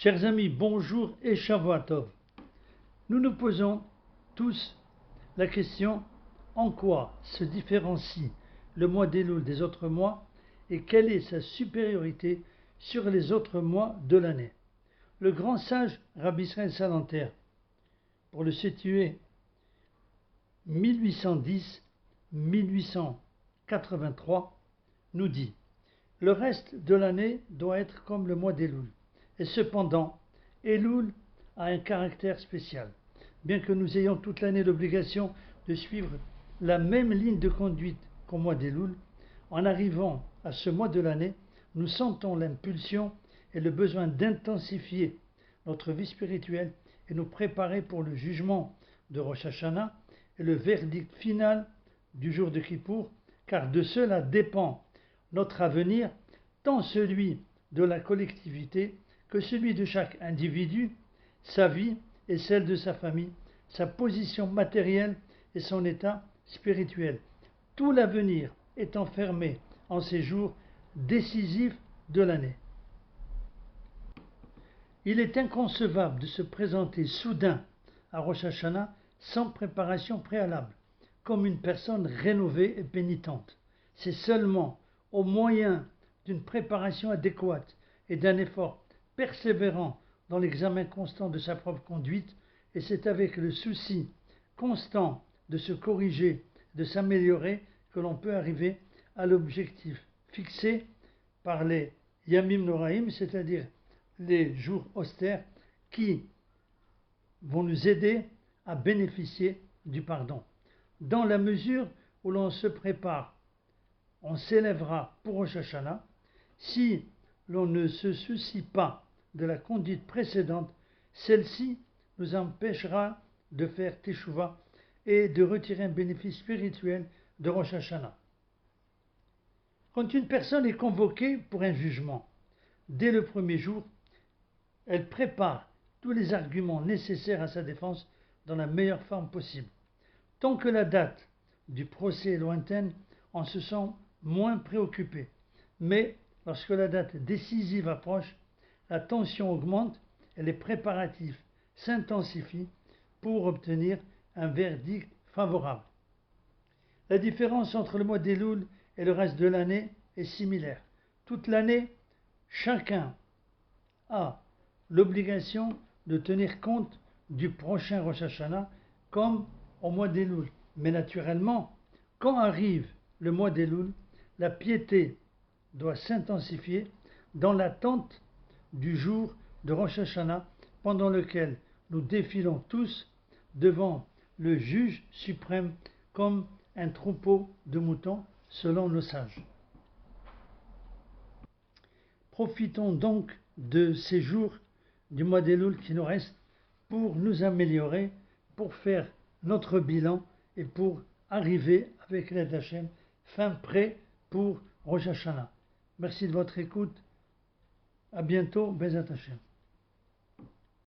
Chers amis, bonjour et Shavua Tov. Nous nous posons tous la question: en quoi se différencie le mois d'Elul des autres mois et quelle est sa supériorité sur les autres mois de l'année? Le grand sage Rabbi Israël Salanter, pour le situer 1810-1883, nous dit: le reste de l'année doit être comme le mois d'Elul. Et cependant, Elul a un caractère spécial. Bien que nous ayons toute l'année l'obligation de suivre la même ligne de conduite qu'au mois d'Elul, en arrivant à ce mois de l'année, nous sentons l'impulsion et le besoin d'intensifier notre vie spirituelle et nous préparer pour le jugement de Rosh Hashanah et le verdict final du jour de Kippour, car de cela dépend notre avenir, tant celui de la collectivité que celui de chaque individu, sa vie et celle de sa famille, sa position matérielle et son état spirituel. Tout l'avenir est enfermé en ces jours décisifs de l'année. Il est inconcevable de se présenter soudain à Rosh Hashanah sans préparation préalable, comme une personne rénovée et pénitente. C'est seulement au moyen d'une préparation adéquate et d'un effort persévérant dans l'examen constant de sa propre conduite, et c'est avec le souci constant de se corriger, de s'améliorer, que l'on peut arriver à l'objectif fixé par les Yamim Noraim, c'est-à-dire les jours austères qui vont nous aider à bénéficier du pardon. Dans la mesure où l'on se prépare, on s'élèvera pour Rosh Hashanah. Si l'on ne se soucie pas de la conduite précédente, celle-ci nous empêchera de faire Teshuvah et de retirer un bénéfice spirituel de Rosh Hashanah. Quand une personne est convoquée pour un jugement, dès le premier jour, elle prépare tous les arguments nécessaires à sa défense dans la meilleure forme possible. Tant que la date du procès est lointaine, on se sent moins préoccupé. Mais lorsque la date décisive approche, la tension augmente et les préparatifs s'intensifient pour obtenir un verdict favorable. La différence entre le mois d'Elul et le reste de l'année est similaire. Toute l'année, chacun a l'obligation de tenir compte du prochain Rosh Hashanah comme au mois d'Elul. Mais naturellement, quand arrive le mois d'Elul, la piété doit s'intensifier dans l'attente du jour de Rosh Hashanah, pendant lequel nous défilons tous devant le juge suprême comme un troupeau de moutons selon nos sages. Profitons donc de ces jours du mois d'Elul qui nous restent pour nous améliorer, pour faire notre bilan et pour arriver avec l'aide d'Hachem fin prêt pour Rosh Hashanah. Merci de votre écoute. À bientôt, Bezat Hashem.